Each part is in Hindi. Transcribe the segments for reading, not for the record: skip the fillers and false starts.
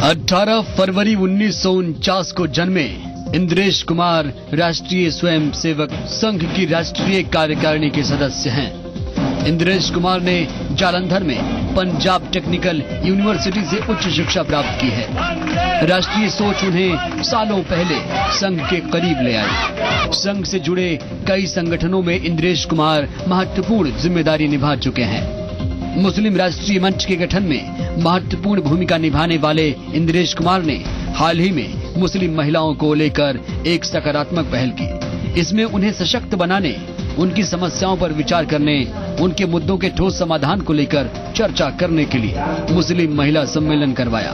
18 फरवरी 1949 को जन्मे इंद्रेश कुमार राष्ट्रीय स्वयंसेवक संघ की राष्ट्रीय कार्यकारिणी के सदस्य हैं। इंद्रेश कुमार ने जालंधर में पंजाब टेक्निकल यूनिवर्सिटी से उच्च शिक्षा प्राप्त की है। राष्ट्रीय सोच उन्हें सालों पहले संघ के करीब ले आई। संघ से जुड़े कई संगठनों में इंद्रेश कुमार महत्वपूर्ण जिम्मेदारी निभा चुके हैं। मुस्लिम राष्ट्रीय मंच के गठन में महत्वपूर्ण भूमिका निभाने वाले इंद्रेश कुमार ने हाल ही में मुस्लिम महिलाओं को लेकर एक सकारात्मक पहल की। इसमें उन्हें सशक्त बनाने, उनकी समस्याओं पर विचार करने, उनके मुद्दों के ठोस समाधान को लेकर चर्चा करने के लिए मुस्लिम महिला सम्मेलन करवाया।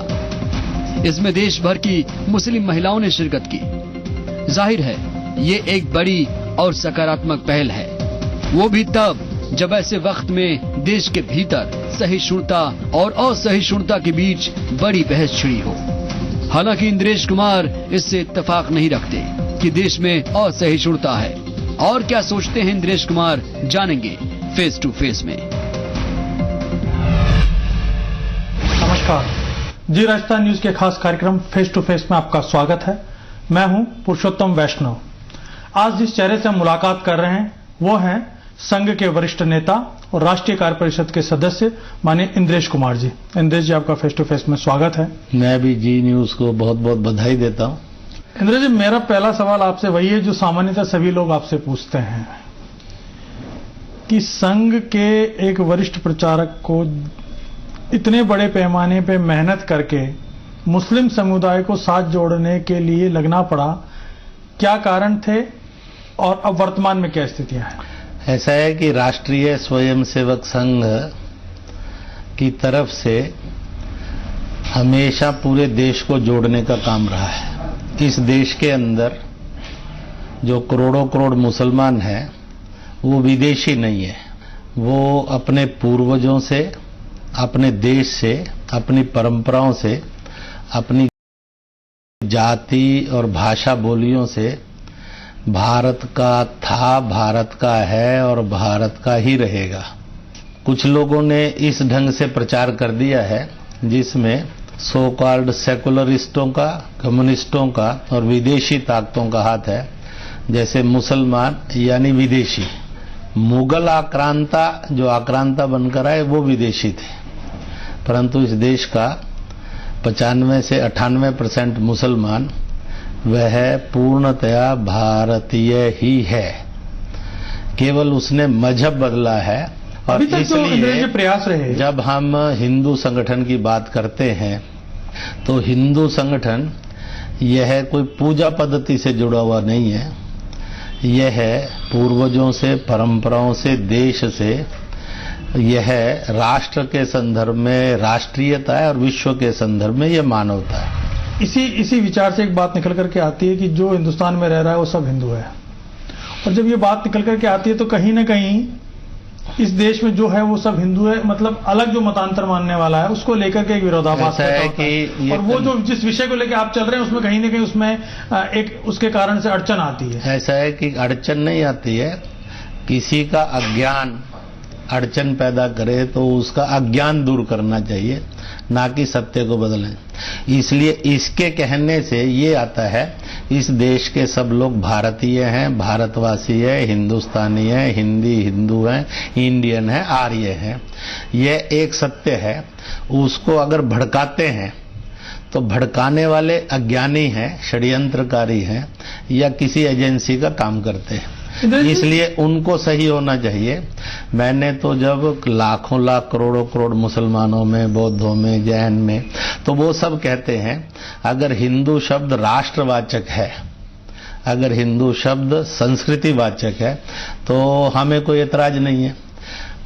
इसमें देश भर की मुस्लिम महिलाओं ने शिरकत की। जाहिर है ये एक बड़ी और सकारात्मक पहल है, वो भी तब जब ऐसे वक्त में देश के भीतर सहिष्णुता और असहिष्णुता के बीच बड़ी बहस छिड़ी हो। हालांकि इंद्रेश कुमार इससे इत्तेफाक नहीं रखते कि देश में असहिष्णुता है। और क्या सोचते हैं इंद्रेश कुमार, जानेंगे फेस टू फेस में। नमस्कार जी, राजस्थान न्यूज के खास कार्यक्रम फेस टू फेस में आपका स्वागत है। मैं हूं पुरुषोत्तम वैष्णव। आज जिस चेहरे से हम मुलाकात कर रहे हैं वो हैं संघ के वरिष्ठ नेता और राष्ट्रीय कार्य परिषद के सदस्य माननीय इंद्रेश कुमार जी। इंद्रेश जी, आपका फेस टू फेस में स्वागत है। मैं भी जी न्यूज को बहुत बहुत बधाई देता हूं। इंद्रेश जी, मेरा पहला सवाल आपसे वही है जो सामान्यतः सभी लोग आपसे पूछते हैं कि संघ के एक वरिष्ठ प्रचारक को इतने बड़े पैमाने पे मेहनत करके मुस्लिम समुदाय को साथ जोड़ने के लिए लगना पड़ा, क्या कारण थे और अब वर्तमान में क्या स्थितियां हैं? ऐसा है कि राष्ट्रीय स्वयंसेवक संघ की तरफ से हमेशा पूरे देश को जोड़ने का काम रहा है। इस देश के अंदर जो करोड़ों करोड़ मुसलमान हैं वो विदेशी नहीं है, वो अपने पूर्वजों से, अपने देश से, अपनी परंपराओं से, अपनी जाति और भाषा बोलियों से भारत का था, भारत का है और भारत का ही रहेगा। कुछ लोगों ने इस ढंग से प्रचार कर दिया है जिसमें सो कॉल्ड सेकुलरिस्टों का, कम्युनिस्टों का और विदेशी ताकतों का हाथ है। जैसे मुसलमान यानी विदेशी, मुगल आक्रांता जो आक्रांता बनकर आए वो विदेशी थे, परंतु इस देश का 95 से 98% मुसलमान वह पूर्णतया भारतीय ही है, केवल उसने मजहब बदला है। और इसलिए प्रयास रहे। जब हम हिंदू संगठन की बात करते हैं तो हिंदू संगठन यह कोई पूजा पद्धति से जुड़ा हुआ नहीं है, यह पूर्वजों से, परंपराओं से, देश से, यह राष्ट्र के संदर्भ में राष्ट्रीयता है और विश्व के संदर्भ में यह मानवता है। इसी विचार से एक बात निकल करके आती है कि जो हिंदुस्तान में रह रहा है वो सब हिंदू है, और जब ये बात निकल करके आती है तो कहीं ना कहीं इस देश में जो है वो सब हिंदू है, मतलब अलग जो मतांतर मानने वाला है उसको लेकर के एक विरोधाभास है कि और वो जो जिस विषय को लेकर आप चल रहे हैं उसमें कहीं ना कहीं उसमें एक उसके कारण से अड़चन आती है। ऐसा है कि अड़चन नहीं आती है, किसी का अज्ञान अड़चन पैदा करे तो उसका अज्ञान दूर करना चाहिए, ना कि सत्य को बदलें। इसलिए इसके कहने से ये आता है इस देश के सब लोग भारतीय हैं, भारतवासी है, हिंदुस्तानी है, हिंदी हिंदू हैं, इंडियन है, आर्य हैं। यह एक सत्य है। उसको अगर भड़काते हैं तो भड़काने वाले अज्ञानी हैं, षड्यंत्रकारी हैं या किसी एजेंसी का काम करते हैं, इसलिए उनको सही होना चाहिए। मैंने तो जब लाखों लाख करोड़ों करोड़ मुसलमानों में, बौद्धों में, जैन में, तो वो सब कहते हैं अगर हिंदू शब्द राष्ट्रवाचक है, अगर हिंदू शब्द संस्कृतिवाचक है तो हमें कोई एतराज नहीं है।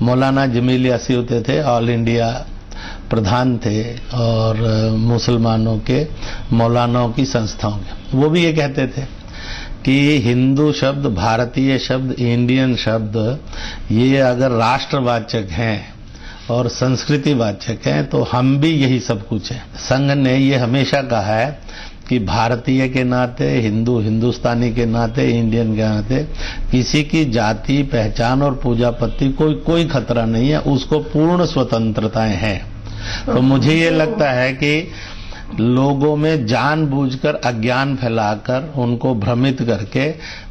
मौलाना जमील यासी होते थे, ऑल इंडिया प्रधान थे और मुसलमानों के मौलानाओं की संस्थाओं के, वो भी ये कहते थे कि हिंदू शब्द, भारतीय शब्द, इंडियन शब्द ये अगर राष्ट्रवाचक हैं और संस्कृतिवाचक हैं तो हम भी यही सब कुछ है। संघ ने ये हमेशा कहा है कि भारतीय के नाते, हिंदू हिंदुस्तानी के नाते, इंडियन के नाते किसी की जाति, पहचान और पूजा पत्ती कोई खतरा नहीं है, उसको पूर्ण स्वतंत्रताएं हैं। तो मुझे ये लगता है कि लोगों में जानबूझकर अज्ञान फैलाकर उनको भ्रमित करके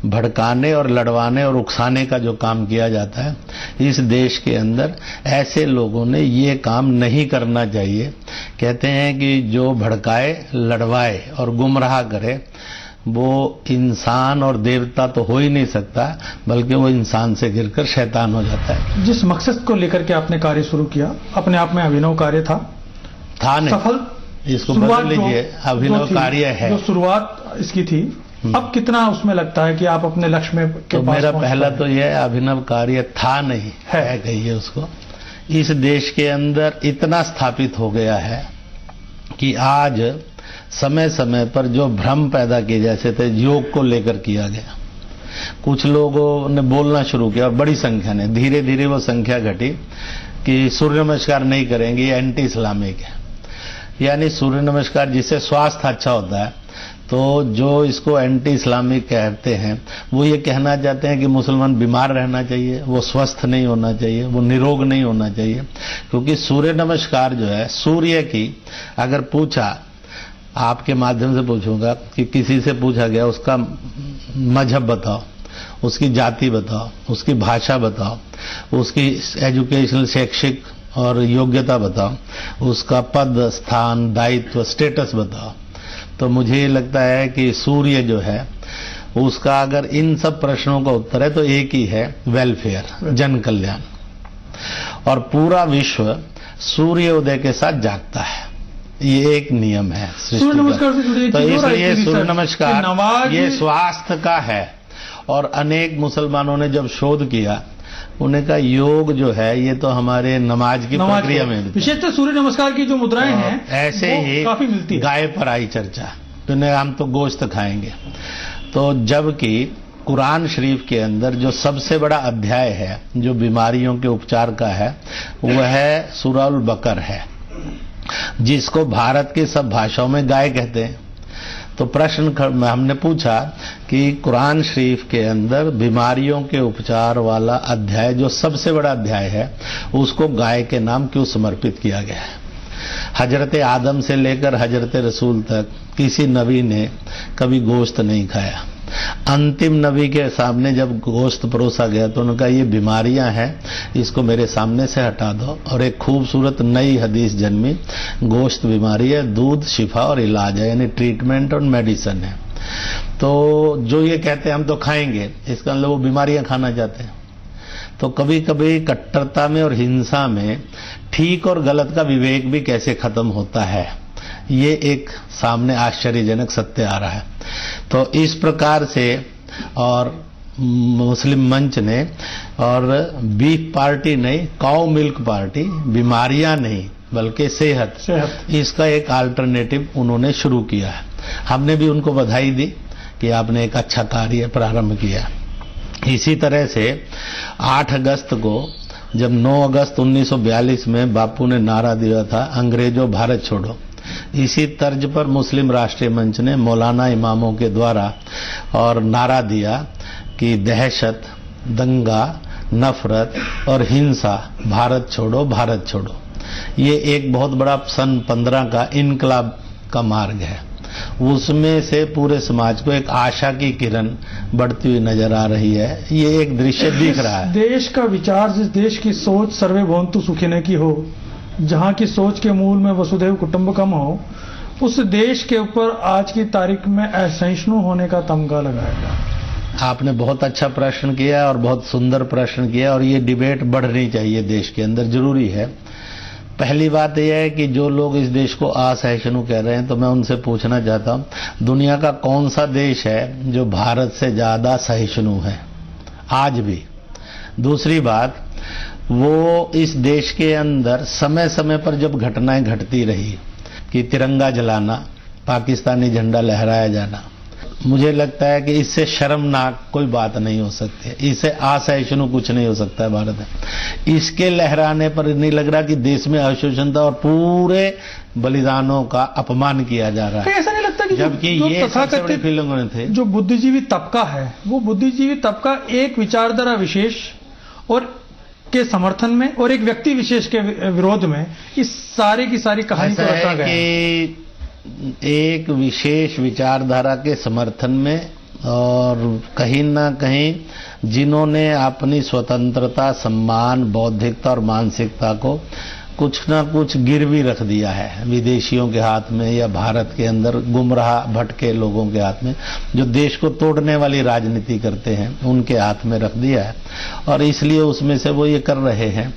भड़काने और लड़वाने और उकसाने का जो काम किया जाता है, इस देश के अंदर ऐसे लोगों ने ये काम नहीं करना चाहिए। कहते हैं कि जो भड़काए, लड़वाए और गुमराह करे वो इंसान और देवता तो हो ही नहीं सकता, बल्कि वो इंसान से गिरकर शैतान हो जाता है। जिस मकसद को लेकर के आपने कार्य शुरू किया, अपने आप में अभिनव कार्य था नहीं, सफल, इसको बदल लीजिए, अभिनव कार्य है। जो शुरुआत इसकी थी, अब कितना उसमें लगता है कि आप अपने लक्ष्य में के तो पास मेरा पहुंच पहला पाए? तो यह अभिनव कार्य था नहीं है, कहिए उसको। इस देश के अंदर इतना स्थापित हो गया है कि आज समय समय पर जो भ्रम पैदा किए जैसे थे, योग को लेकर किया गया, कुछ लोगों ने बोलना शुरू किया और बड़ी संख्या ने, धीरे धीरे वो संख्या घटी कि सूर्य नमस्कार नहीं करेंगे, ये एंटी इस्लामिक है। यानी सूर्य नमस्कार जिससे स्वास्थ्य अच्छा होता है, तो जो इसको एंटी इस्लामिक कहते हैं वो ये कहना चाहते हैं कि मुसलमान बीमार रहना चाहिए, वो स्वस्थ नहीं होना चाहिए, वो निरोग नहीं होना चाहिए। क्योंकि सूर्य नमस्कार जो है, सूर्य की अगर पूछा, आपके माध्यम से पूछूंगा कि किसी से पूछा गया उसका मजहब बताओ, उसकी जाति बताओ, उसकी भाषा बताओ, उसकी एजुकेशनल शैक्षिक और योग्यता बताओ, उसका पद, स्थान, दायित्व, स्टेटस बताओ, तो मुझे लगता है कि सूर्य जो है उसका अगर इन सब प्रश्नों का उत्तर है तो एक ही है, वेलफेयर, जन कल्याण। और पूरा विश्व सूर्योदय के साथ जागता है, ये एक नियम है सूर्य नमस्कार से जुड़ी एक तो चीज और इसलिए आई थी, सूर्य सर, नमस्कार कि नमाज ये स्वास्थ्य का है। और अनेक मुसलमानों ने जब शोध किया, उन्हें कहा योग जो है ये तो हमारे नमाज की प्रक्रिया में मिलता है। विशेषतः सूर्य नमस्कार की जो मुद्राएं हैं ऐसे वो ही काफी मिलती है। गाय पर आई चर्चा, तो हम तो गोश्त खाएंगे। तो जबकि कुरान शरीफ के अंदर जो सबसे बड़ा अध्याय है जो बीमारियों के उपचार का है, वह है सूरह अल बकर है, जिसको भारत की सब भाषाओं में गाय कहते हैं। तो प्रश्न हमने पूछा कि कुरान शरीफ के अंदर बीमारियों के उपचार वाला अध्याय जो सबसे बड़ा अध्याय है, उसको गाय के नाम क्यों समर्पित किया गया है। हजरत आदम से लेकर हजरत रसूल तक किसी नबी ने कभी गोश्त नहीं खाया। अंतिम नबी के सामने जब गोश्त परोसा गया तो उन्होंने कहा ये बीमारियां हैं, इसको मेरे सामने से हटा दो। और एक खूबसूरत नई हदीस जन्मी, गोश्त बीमारी है, दूध शिफा और इलाज है, यानी ट्रीटमेंट और मेडिसिन है। तो जो ये कहते हैं हम तो खाएंगे, इसका मतलब वो बीमारियां खाना चाहते हैं। तो कभी कभी कट्टरता में और हिंसा में ठीक और गलत का विवेक भी कैसे खत्म होता है, ये एक सामने आश्चर्यजनक सत्य आ रहा है। तो इस प्रकार से और मुस्लिम मंच ने और बीफ पार्टी नहीं, काउ मिल्क पार्टी, बीमारियां नहीं बल्कि सेहत, इसका एक अल्टरनेटिव उन्होंने शुरू किया है। हमने भी उनको बधाई दी कि आपने एक अच्छा कार्य प्रारंभ किया। इसी तरह से 8 अगस्त को जब 9 अगस्त 1942 में बापू ने नारा दिया था अंग्रेजों भारत छोड़ो, इसी तर्ज पर मुस्लिम राष्ट्रीय मंच ने मौलाना इमामों के द्वारा और नारा दिया कि दहशत, दंगा, नफरत और हिंसा, भारत छोड़ो, भारत छोड़ो। ये एक बहुत बड़ा सन 15 का इनकलाब का मार्ग है। उसमें से पूरे समाज को एक आशा की किरण बढ़ती हुई नजर आ रही है। ये एक दृश्य दिख रहा है। देश का विचार, जिस देश की सोच सर्वे भवन्तु सुखिनः की हो, जहां की सोच के मूल में वसुधैव कुटुंबकम हो, उस देश के ऊपर आज की तारीख में असहिष्णु होने का तमगा लगाएगा। आपने बहुत अच्छा प्रश्न किया और बहुत सुंदर प्रश्न किया, और ये डिबेट बढ़नी चाहिए देश के अंदर, जरूरी है। पहली बात यह है कि जो लोग इस देश को असहिष्णु कह रहे हैं, तो मैं उनसे पूछना चाहता हूं, दुनिया का कौन सा देश है जो भारत से ज्यादा सहिष्णु है आज भी? दूसरी बात, वो इस देश के अंदर समय समय पर जब घटनाएं घटती रही कि तिरंगा जलाना, पाकिस्तानी झंडा लहराया जाना, मुझे लगता है कि इससे शर्मनाक कोई बात नहीं हो सकती है, इससे असहिष्णु कुछ नहीं हो सकता है भारत में। इसके लहराने पर नहीं लग रहा कि देश में असहिष्णुता और पूरे बलिदानों का अपमान किया जा रहा है। ऐसा नहीं लगता कि जबकि ये सबसे बड़ी फीलिंग थे। जो बुद्धिजीवी तबका है, वो बुद्धिजीवी तबका एक विचारधारा विशेष और के समर्थन में और एक व्यक्ति विशेष के विरोध में इस सारी की सारी कहानी को रचा गया है। एक विशेष विचारधारा के समर्थन में और कहीं ना कहीं जिन्होंने अपनी स्वतंत्रता, सम्मान, बौद्धिकता और मानसिकता को कुछ ना कुछ गिरवी रख दिया है विदेशियों के हाथ में या भारत के अंदर गुमराह भटके लोगों के हाथ में, जो देश को तोड़ने वाली राजनीति करते हैं उनके हाथ में रख दिया है। और इसलिए उसमें से वो ये कर रहे हैं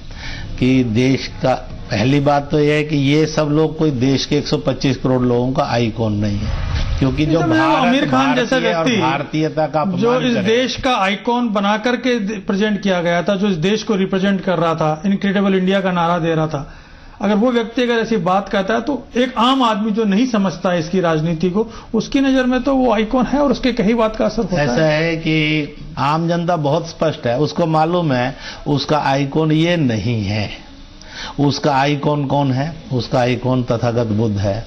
कि देश का, पहली बात तो यह है कि ये सब लोग कोई देश के 125 करोड़ लोगों का आइकॉन नहीं है, क्योंकि जो आमिर खान जैसा व्यक्ति भारतीयता का जो इस देश का आइकॉन बना करके प्रेजेंट किया गया था, जो इस देश को रिप्रेजेंट कर रहा था, इनक्रेडिबल इंडिया का नारा दे रहा था, अगर वो व्यक्ति अगर ऐसी बात कहता है तो एक आम आदमी जो नहीं समझता है इसकी राजनीति को, उसकी नजर में तो वो आइकॉन है और उसके कहीं बात का असर होता है। ऐसा है कि आम जनता बहुत स्पष्ट है, उसको मालूम है उसका आइकॉन ये नहीं है। उसका आइकॉन कौन है? उसका आइकॉन तथागत बुद्ध है,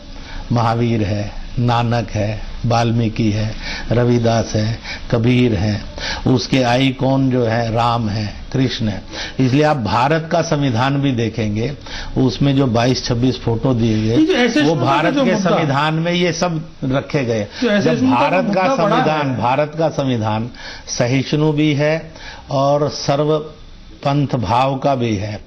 महावीर है, नानक है, वाल्मीकि है, रविदास है, कबीर है। उसके आइकॉन जो है राम है, कृष्ण है। इसलिए आप भारत का संविधान भी देखेंगे, उसमें जो 22-26 फोटो दिए गए वो भारत के संविधान में ये सब रखे गए। जब भारत का संविधान सहिष्णु भी है और सर्व पंथ भाव का भी है,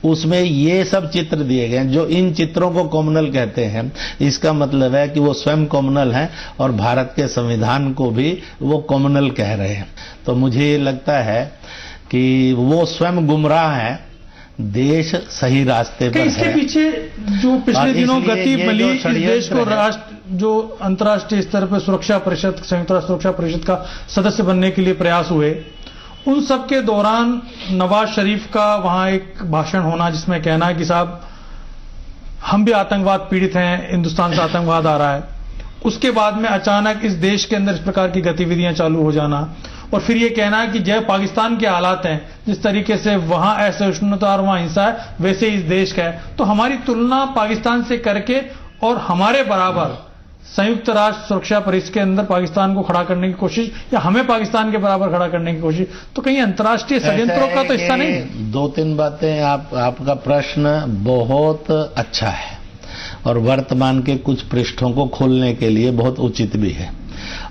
उसमें ये सब चित्र दिए गए। जो इन चित्रों को कॉमनल कहते हैं, इसका मतलब है कि वो स्वयं कॉमनल हैं और भारत के संविधान को भी वो कॉमनल कह रहे हैं। तो मुझे ये लगता है कि वो स्वयं गुमराह है, देश सही रास्ते पर है। इसके पीछे जो पिछले दिनों गति मिली इस देश को जो अंतर्राष्ट्रीय स्तर पर सुरक्षा परिषद, संयुक्त राष्ट्र सुरक्षा परिषद का सदस्य बनने के लिए प्रयास हुए, उन सब के दौरान नवाज शरीफ का वहां एक भाषण होना जिसमें कहना है कि साहब हम भी आतंकवाद पीड़ित हैं, हिंदुस्तान से आतंकवाद आ रहा है। उसके बाद में अचानक इस देश के अंदर इस प्रकार की गतिविधियां चालू हो जाना और फिर ये कहना है कि जब पाकिस्तान के हालात हैं, जिस तरीके से वहां असहिष्णुता और वहां हिंसा है, वैसे इस देश का है। तो हमारी तुलना पाकिस्तान से करके और हमारे बराबर संयुक्त राष्ट्र सुरक्षा परिषद के अंदर पाकिस्तान को खड़ा करने की कोशिश या हमें पाकिस्तान के बराबर खड़ा करने की कोशिश, तो कहीं अंतर्राष्ट्रीय षड्यंत्रों का तो हिस्सा नहीं। दो तीन बातें आपका प्रश्न बहुत अच्छा है और वर्तमान के कुछ पृष्ठों को खोलने के लिए बहुत उचित भी है।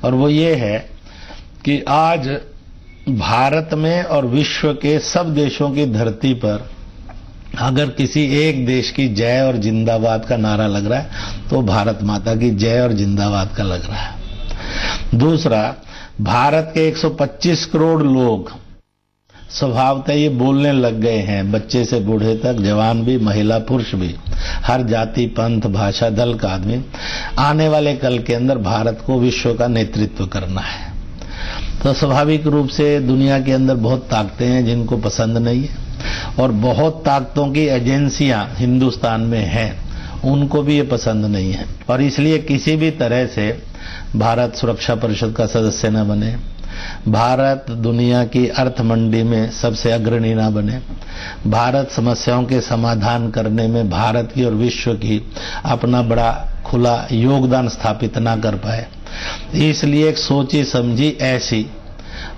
और वो ये है कि आज भारत में और विश्व के सब देशों की धरती पर अगर किसी एक देश की जय और जिंदाबाद का नारा लग रहा है तो भारत माता की जय और जिंदाबाद का लग रहा है। दूसरा, भारत के 125 करोड़ लोग स्वभावतः ये बोलने लग गए हैं, बच्चे से बूढ़े तक, जवान भी, महिला पुरुष भी, हर जाति पंथ भाषा दल का आदमी आने वाले कल के अंदर भारत को विश्व का नेतृत्व करना है। तो स्वाभाविक रूप से दुनिया के अंदर बहुत ताकतें हैं जिनको पसंद नहीं है और बहुत ताकतों की एजेंसियां हिंदुस्तान में हैं, उनको भी ये पसंद नहीं है। और इसलिए किसी भी तरह से भारत सुरक्षा परिषद का सदस्य न बने, भारत दुनिया की अर्थ मंडी में सबसे अग्रणी न बने, भारत समस्याओं के समाधान करने में भारत की और विश्व की अपना बड़ा खुला योगदान स्थापित ना कर पाए, इसलिए एक सोची समझी ऐसी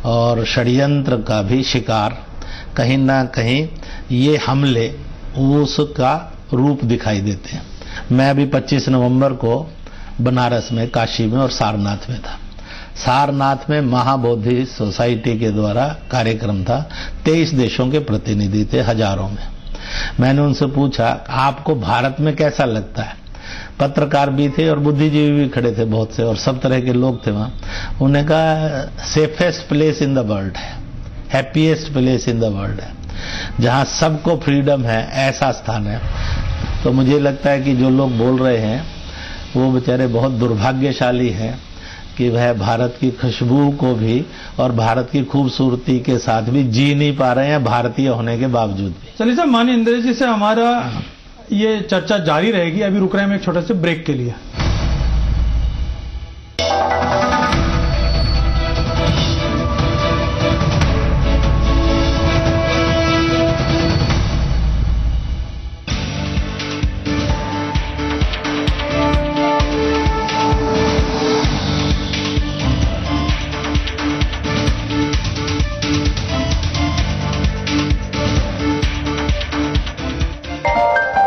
और षड्यंत्र का भी शिकार कहीं ना कहीं ये हमले उसका रूप दिखाई देते हैं। मैं अभी 25 नवंबर को बनारस में, काशी में और सारनाथ में था। सारनाथ में महाबोधि सोसाइटी के द्वारा कार्यक्रम था, 23 देशों के प्रतिनिधि थे, हजारों में। मैंने उनसे पूछा आपको भारत में कैसा लगता है? पत्रकार भी थे और बुद्धिजीवी भी खड़े थे बहुत से और सब तरह के लोग थे वहां। उन्होंने कहा safest place in the world है, happiest place in the world है, जहां सबको फ्रीडम है, ऐसा स्थान है। तो मुझे लगता है कि जो लोग बोल रहे हैं वो बेचारे बहुत दुर्भाग्यशाली हैं कि वह भारत की खुशबू को भी और भारत की खूबसूरती के साथ भी जी नहीं पा रहे हैं, भारतीय होने के बावजूद भी। चलिए साहब, माननीय इंद्रेश जी से हमारा ये चर्चा जारी रहेगी। अभी रुक रहे हैं एक छोटे से ब्रेक के लिए।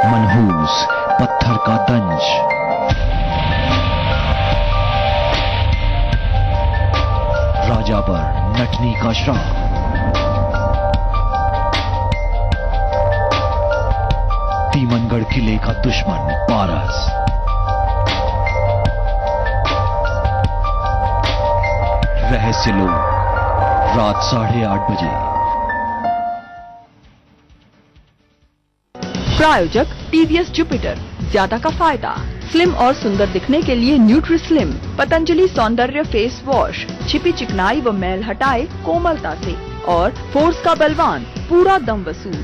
मनहूस पत्थर का दंश, का श्राप। तीमनगढ़ किले का दुश्मन पारस। रहस्य लोग रात 8:30 बजे। प्रायोजक टीवीएस जुपिटर, ज्यादा का फायदा। स्लिम और सुंदर दिखने के लिए न्यूट्री स्लिम, पतंजलि सौंदर्य फेस वॉश, छिपी चिकनाई व मैल हटाए कोमलता से। और फोर्स का बलवान, पूरा दम वसूल।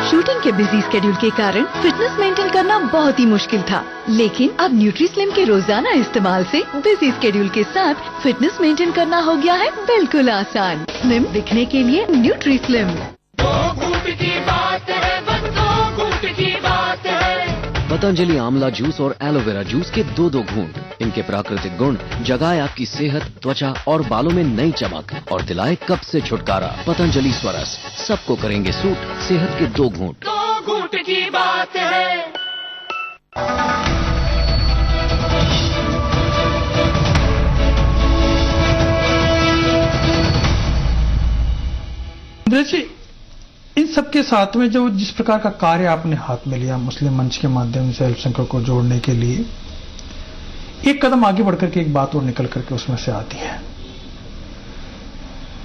शूटिंग के बिजी स्केड्यूल के कारण फिटनेस मेंटेन करना बहुत ही मुश्किल था, लेकिन अब न्यूट्री स्लिम के रोजाना इस्तेमाल से बिजी स्केड्यूल के साथ फिटनेस मेंटेन करना हो गया है बिल्कुल आसान। स्लिम दिखने के लिए न्यूट्री स्लिम। पतंजलि आंवला जूस और एलोवेरा जूस के 2-2 घूंट। इनके प्राकृतिक गुण जगाए आपकी सेहत, त्वचा और बालों में नई चमक और दिलाए कब्ज से छुटकारा। पतंजलि स्वरस, सबको करेंगे सूट। सेहत के 2 घूंट। 2 घूंट की बात है। देखिए, इन सबके साथ में जो जिस प्रकार का कार्य आपने हाथ में लिया मुस्लिम मंच के माध्यम से अल्पसंख्यकों को जोड़ने के लिए, एक कदम आगे बढ़कर के एक बात और निकल करके उसमें से आती है।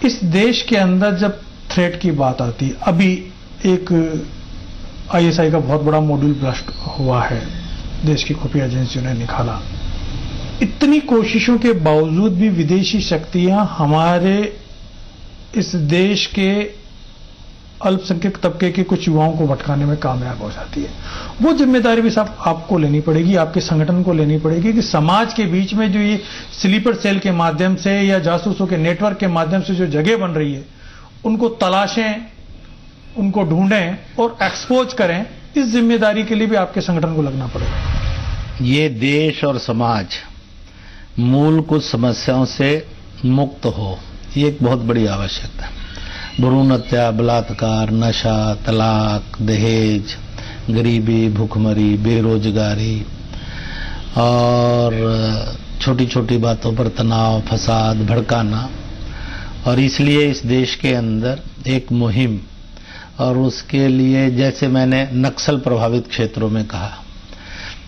इस देश के अंदर जब थ्रेट की बात आती, अभी एक आईएसआई का बहुत बड़ा मॉड्यूल ब्लास्ट हुआ है, देश की खुफिया एजेंसियों ने निकाला। इतनी कोशिशों के बावजूद भी विदेशी शक्तियां हमारे इस देश के अल्पसंख्यक तबके के कुछ युवाओं को भटकाने में कामयाब हो जाती है। वो जिम्मेदारी भी साहब आपको लेनी पड़ेगी, आपके संगठन को लेनी पड़ेगी कि समाज के बीच में जो ये स्लीपर सेल के माध्यम से या जासूसों के नेटवर्क के माध्यम से जो जगह बन रही है, उनको तलाशें, उनको ढूंढें और एक्सपोज करें। इस जिम्मेदारी के लिए भी आपके संगठन को लगना पड़ेगा। ये देश और समाज मूल कुछ समस्याओं से मुक्त हो, ये एक बहुत बड़ी आवश्यकता है। भ्रूण हत्या, बलात्कार, नशा, तलाक, दहेज, गरीबी, भूखमरी, बेरोजगारी और छोटी छोटी बातों पर तनाव, फसाद, भड़काना। और इसलिए इस देश के अंदर एक मुहिम, और उसके लिए जैसे मैंने नक्सल प्रभावित क्षेत्रों में कहा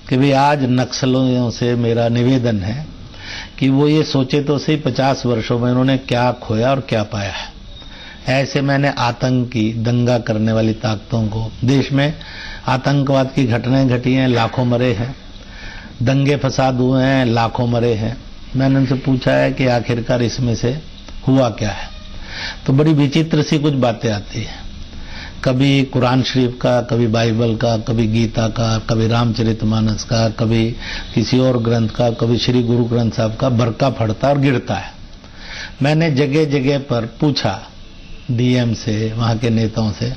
कि भाई आज नक्सलियों से मेरा निवेदन है कि वो ये सोचे तो सही 50 वर्षों में उन्होंने क्या खोया और क्या पाया है। ऐसे मैंने आतंकी, दंगा करने वाली ताकतों को, देश में आतंकवाद की घटनाएं घटी हैं, लाखों मरे हैं, दंगे फसाद हुए हैं, लाखों मरे हैं। मैंने उनसे पूछा है कि आखिरकार इसमें से हुआ क्या है, तो बड़ी विचित्र सी कुछ बातें आती हैं। कभी कुरान शरीफ का, कभी बाइबल का, कभी गीता का, कभी रामचरितमानस का, कभी किसी और ग्रंथ का, कभी श्री गुरु ग्रंथ साहब का बरका फटता और गिरता है। मैंने जगह जगह पर पूछा डीएम से, वहां के नेताओं से,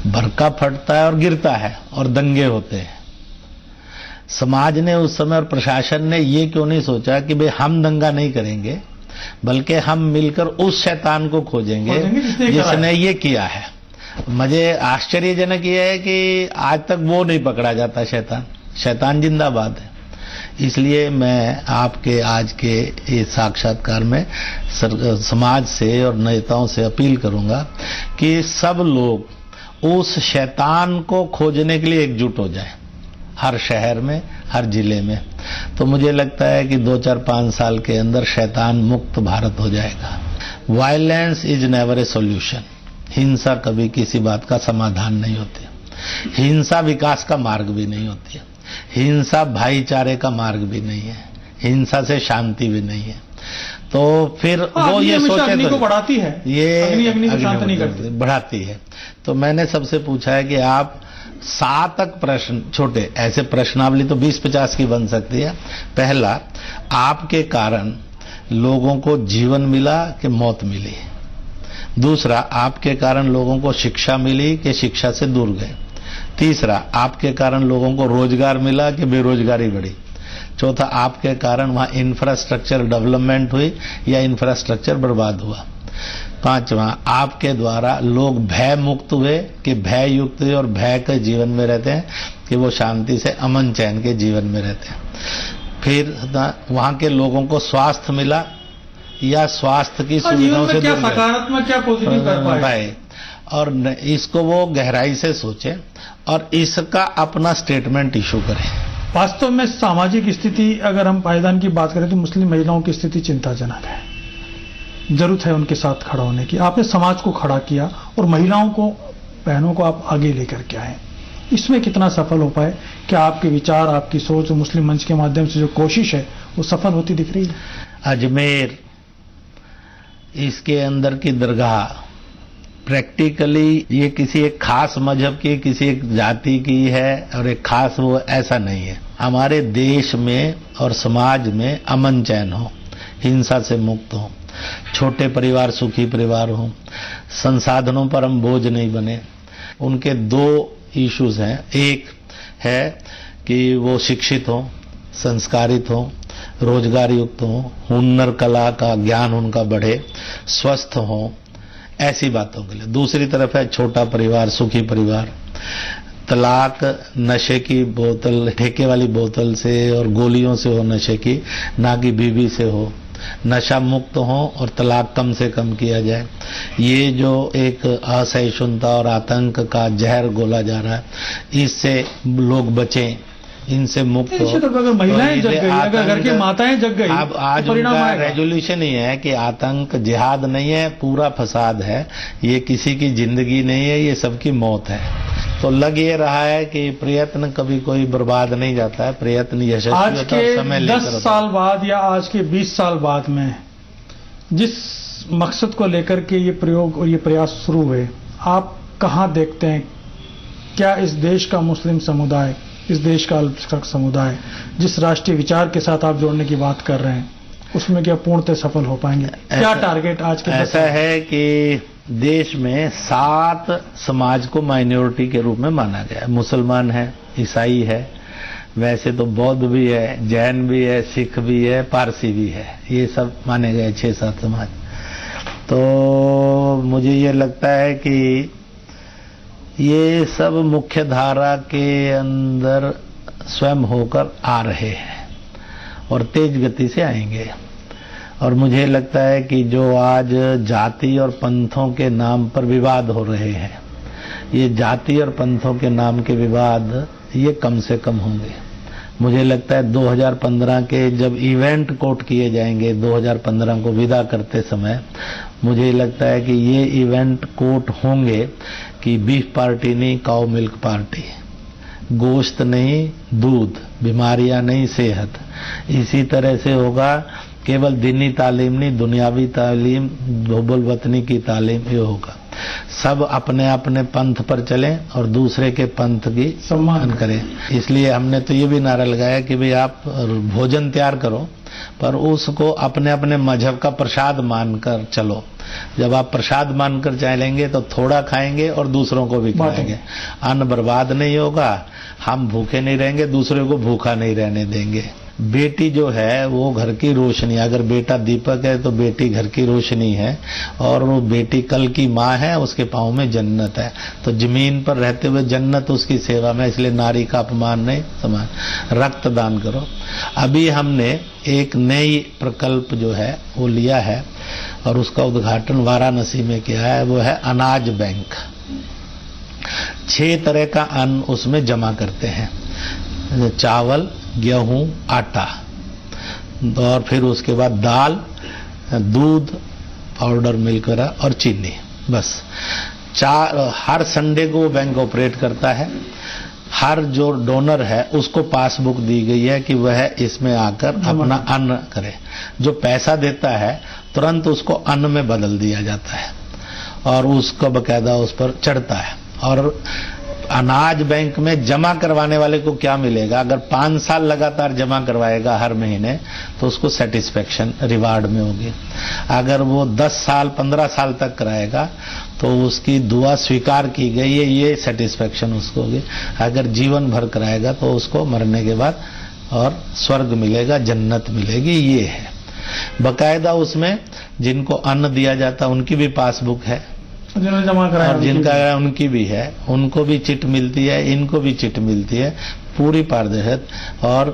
बरका फटता है और गिरता है और दंगे होते हैं। समाज ने उस समय और प्रशासन ने ये क्यों नहीं सोचा कि भाई हम दंगा नहीं करेंगे, बल्कि हम मिलकर उस शैतान को खोजेंगे जिसने ये किया है। मुझे आश्चर्यजनक ये है कि आज तक वो नहीं पकड़ा जाता शैतान। शैतान जिंदाबाद है। इसलिए मैं आपके आज के इस साक्षात्कार में समाज से और नेताओं से अपील करूंगा कि सब लोग उस शैतान को खोजने के लिए एकजुट हो जाएं, हर शहर में, हर जिले में। तो मुझे लगता है कि 2-4-5 साल के अंदर शैतान मुक्त भारत हो जाएगा। Violence is never a solution. हिंसा कभी किसी बात का समाधान नहीं होती। हिंसा विकास का मार्ग भी नहीं होती है। हिंसा भाईचारे का मार्ग भी नहीं है। हिंसा से शांति भी नहीं है। तो फिर वो ये सोचे अग्नि को बढ़ाती है, ये अग्नि को शांत नहीं करती, बढ़ाती है। तो मैंने सबसे पूछा है कि आप 7 तक प्रश्न, छोटे ऐसे प्रश्नावली तो 20-50 की बन सकती है। पहला, आपके कारण लोगों को जीवन मिला कि मौत मिली। दूसरा, आपके कारण लोगों को शिक्षा मिली कि शिक्षा से दूर गए। तीसरा, आपके कारण लोगों को रोजगार मिला कि बेरोजगारी बढ़ी। चौथा, आपके कारण वहां इंफ्रास्ट्रक्चर डेवलपमेंट हुई या इंफ्रास्ट्रक्चर बर्बाद हुआ। पांचवा, आपके द्वारा लोग भय मुक्त हुए कि भय युक्त हुए और भय के जीवन में रहते हैं कि वो शांति से अमन चैन के जीवन में रहते हैं। फिर वहां के लोगों को स्वास्थ्य मिला या स्वास्थ्य की जीवन सुविधाओं में से क्या दूर रहे। सकारात्मक क्या पॉजिटिव कर पाए और इसको वो गहराई से सोचे और इसका अपना स्टेटमेंट इशू करें। वास्तव में सामाजिक स्थिति अगर हम पायदान की बात करें तो मुस्लिम महिलाओं की स्थिति चिंताजनक है। जरूरत है उनके साथ खड़ा होने की। आपने समाज को खड़ा किया और महिलाओं को, बहनों को आप आगे लेकर के आए। इसमें कितना सफल हो पाए? क्या आपके विचार, आपकी सोच मुस्लिम मंच के माध्यम से जो कोशिश है वो सफल होती दिख रही है? अजमेर, इसके अंदर की दरगाह प्रैक्टिकली ये किसी एक खास मजहब की, किसी एक जाति की है और एक खास वो, ऐसा नहीं है। हमारे देश में और समाज में अमन चैन हो, हिंसा से मुक्त हो, छोटे परिवार सुखी परिवार हो, संसाधनों पर हम बोझ नहीं बने। उनके दो इश्यूज हैं। एक है कि वो शिक्षित हो, संस्कारित हो, रोजगार युक्त हो, हुनर कला का ज्ञान उनका बढ़े, स्वस्थ हो, ऐसी बातों के लिए। दूसरी तरफ है छोटा परिवार सुखी परिवार। तलाक नशे की बोतल, ठेके वाली बोतल से और गोलियों से हो नशे की, ना कि बीवी से हो। नशा मुक्त हो और तलाक कम से कम किया जाए। ये जो एक असहिष्णुता और आतंक का जहर घोला जा रहा है, इससे लोग बचें, इनसे मुक्त हो। अगर महिलाएं जग गई, अगर घर की माताएं जग गई, अब आज तो परिणाम उनका आएगा। रेजोल्यूशन ही है कि आतंक जिहाद नहीं है, पूरा फसाद है, ये किसी की जिंदगी नहीं है, ये सबकी मौत है। तो लग ये रहा है कि प्रयत्न कभी कोई बर्बाद नहीं जाता है, प्रयत्न यशस्वी आज होता है, के समय 10 लेकर साल बाद या आज के 20 साल बाद में जिस मकसद को लेकर के ये प्रयोग और ये प्रयास शुरू हुए, आप कहाँ देखते हैं? क्या इस देश का मुस्लिम समुदाय, इस देश का अल्पसंख्यक समुदाय जिस राष्ट्रीय विचार के साथ आप जोड़ने की बात कर रहे हैं, उसमें क्या पूर्णतः सफल हो पाएंगे? क्या टारगेट आज के? ऐसा है कि देश में 7 समाज को माइनॉरिटी के रूप में माना गया है। मुसलमान है, ईसाई है, वैसे तो बौद्ध भी है, जैन भी है, सिख भी है, पारसी भी है, ये सब माने गए 6-7 समाज। तो मुझे ये लगता है कि ये सब मुख्य धारा के अंदर स्वयं होकर आ रहे हैं और तेज गति से आएंगे। और मुझे लगता है कि जो आज जाति और पंथों के नाम पर विवाद हो रहे हैं, ये जाति और पंथों के नाम के विवाद ये कम से कम होंगे। मुझे लगता है 2015 के जब इवेंट कोट किए जाएंगे, 2015 को विदा करते समय, मुझे लगता है कि ये इवेंट कोट होंगे कि बीफ पार्टी नहीं, काउ मिल्क पार्टी, गोश्त नहीं दूध, बीमारियां नहीं सेहत। इसी तरह से होगा, केवल दीनी तालीम नहीं, दुनियावी तालीम, हुब्बुल वतनी की तालीम ये होगा। सब अपने अपने पंथ पर चलें और दूसरे के पंथ की सम्मान करें। इसलिए हमने तो ये भी नारा लगाया कि भाई आप भोजन तैयार करो पर उसको अपने अपने मजहब का प्रसाद मानकर चलो। जब आप प्रसाद मानकर चलेंगे तो थोड़ा खाएंगे और दूसरों को भी खिलाएंगे। अन्न बर्बाद नहीं होगा, हम भूखे नहीं रहेंगे, दूसरे को भूखा नहीं रहने देंगे। बेटी जो है वो घर की रोशनी, अगर बेटा दीपक है तो बेटी घर की रोशनी है और वो बेटी कल की माँ है, उसके पाँव में जन्नत है। तो जमीन पर रहते हुए जन्नत उसकी सेवा में, इसलिए नारी का अपमान नहीं, समान। रक्तदान करो। अभी हमने एक नई प्रकल्प जो है वो लिया है और उसका उद्घाटन वाराणसी में किया है, वो है अनाज बैंक। 6 तरह का अन्न उसमें जमा करते हैं, चावल, गेहूं, आटा और फिर उसके बाद दाल, दूध, पाउडर मिल्क और चीनी। बस हर संडे को वो बैंक ऑपरेट करता है। हर जो डोनर है उसको पासबुक दी गई है कि वह इसमें आकर अपना अन्न करे। जो पैसा देता है तुरंत उसको अन्न में बदल दिया जाता है और उसका बकायदा उस पर चढ़ता है। और अनाज बैंक में जमा करवाने वाले को क्या मिलेगा? अगर 5 साल लगातार जमा करवाएगा हर महीने तो उसको सेटिस्फेक्शन रिवार्ड में होगी। अगर वो 10 साल 15 साल तक कराएगा तो उसकी दुआ स्वीकार की गई है, ये सेटिस्फेक्शन उसको होगी। अगर जीवन भर कराएगा तो उसको मरने के बाद और स्वर्ग मिलेगा, जन्नत मिलेगी। ये है बकायदा। उसमें जिनको अन्न दिया जाता उनकी भी पासबुक है, जिन्होंने जमा कराया और जिनका उनकी भी है, उनको भी चिट मिलती है, इनको भी चिट मिलती है, पूरी पारदर्शिता। और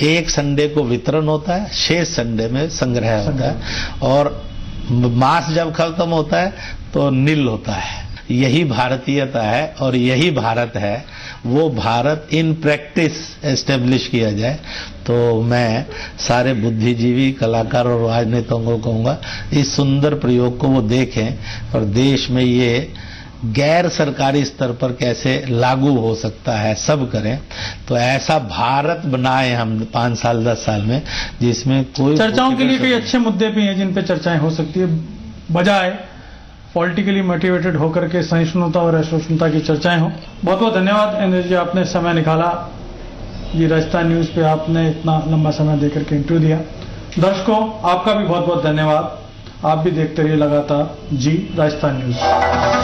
एक संडे को वितरण होता है, शेष संडे में संग्रह होता है, और मास जब खत्म होता है तो नील होता है। यही भारतीयता है और यही भारत है। वो भारत इन प्रैक्टिस एस्टेब्लिश किया जाए तो मैं सारे बुद्धिजीवी, कलाकार और राजनेताओं को कहूंगा इस सुंदर प्रयोग को वो देखें और देश में ये गैर सरकारी स्तर पर कैसे लागू हो सकता है, सब करें। तो ऐसा भारत बनाए हम 5 साल 10 साल में, जिसमें कोई चर्चाओं के लिए कई अच्छे मुद्दे भी हैं जिन पे चर्चाएं हो सकती है, बजाय पॉलिटिकली मोटिवेटेड होकर के सहिष्णुता और असहिष्णुता की चर्चाएं हो। बहुत बहुत धन्यवाद इंद्रेश जी, आपने समय निकाला, ये राजस्थान न्यूज पे आपने इतना लंबा समय देकर के इंटरव्यू दिया। दर्शकों, आपका भी बहुत बहुत धन्यवाद। आप भी देखते रहिए लगातार जी राजस्थान न्यूज।